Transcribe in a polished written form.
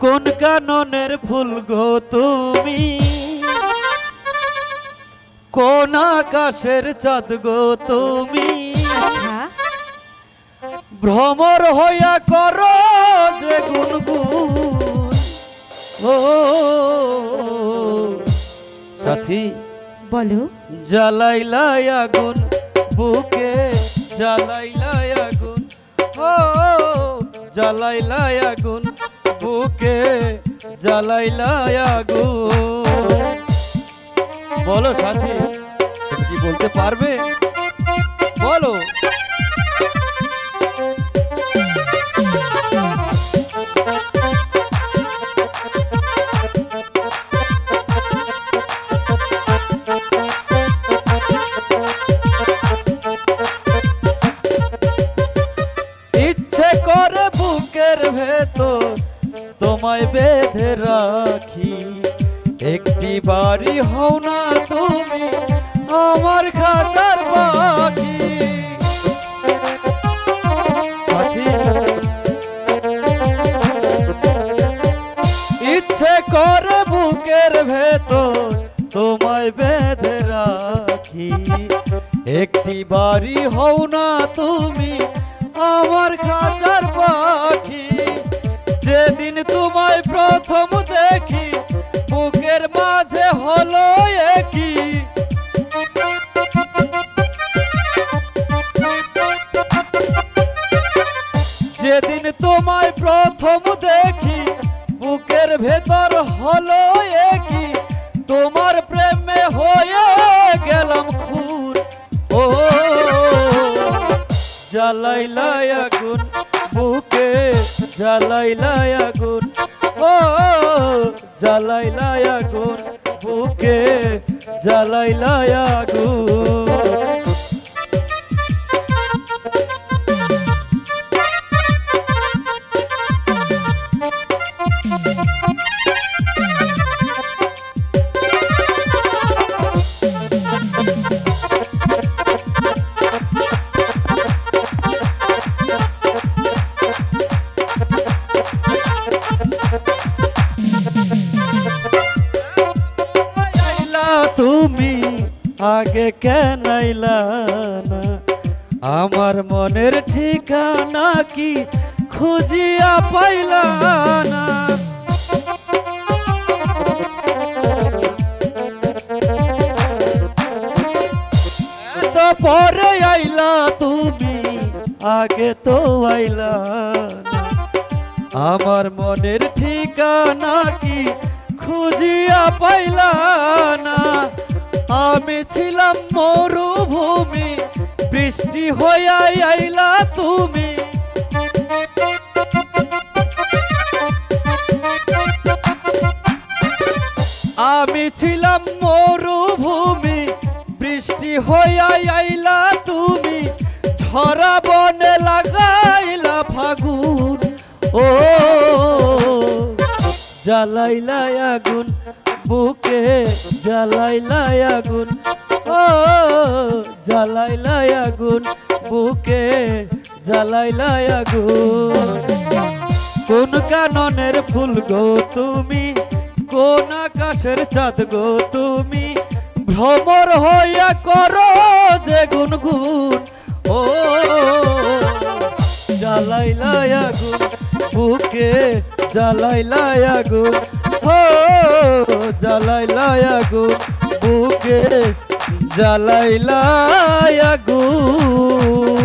কোন কাননের ফুল গো তুমি, কোন আকাশের চাঁদ গো তুমি, ভ্রমর হইয়া করো যে গুনগুন। ও সাথী বলো। জ্বালাইলাই আগুন বুকে, জ্বালাইলাই আগুন, ও জ্বালাইলাই আগুন বুকে, জ্বালাইলাই আগুন। বলো সাথী, তুমি কি বলতে পারবে? বলো। ইচ্ছে করে বুকের ভেতর তোমায় বেঁধে রাখি, একটি বাড়ি হও না তুমি আমার খাঁচার পাখি। ইচ্ছে করে বুকের ভেতর তোমায় বেঁধে রাখি, একটি বাড়ি হও না তুমি আমার খাঁচার পাখি। যেদিন তোমায় প্রথম দেখি বুকের মাঝে হলো একই, যেদিন তোমায় প্রথম দেখি বুকের ভেতর হলো একই, তোমার প্রেমে হয়ে গেলাম খুন। ও জ্বালাইলাই আগুন বুকে, জ্বালাইলাই আগুন, ও জ্বালাইলাই আগুন বুকে, জ্বালাইলাই আগুন। তুমি আগে কেন আইলা না, আমার মনের ঠিকানা কি খুঁজিয়া পাইলা না। এত পরে আইলা তুমি, আগে তো আইলা না, আমার মনের ঠিকানা কি খুঁজিয়া পাইলা না। আমি ছিলাম মরুভূমি, বৃষ্টি হইয়া আইলা তুমি, আমি ছিলাম মরুভূমি, বৃষ্টি হইয়া আইলা তুমি, ঝরা বনে লাগাইলা ফাগুন। ও জ্বালাইলাই আগুন বুকে, জ্বালাইলাই আগুন, ও জ্বালাইলাই আগুন বুকে, জ্বালাইলাই আগুন। কোন কাননের ফুল গো তুমি, কোন আকাশের চাঁদ গো তুমি, ভ্রমর হইয়া করো যে গুনগুন। ও জ্বালাইলাই আগুন বুকে, জ্বালাইলাই আগুন, ও জ্বালাইলাই আগুন বুকে, জ্বালাইলাই আগুন।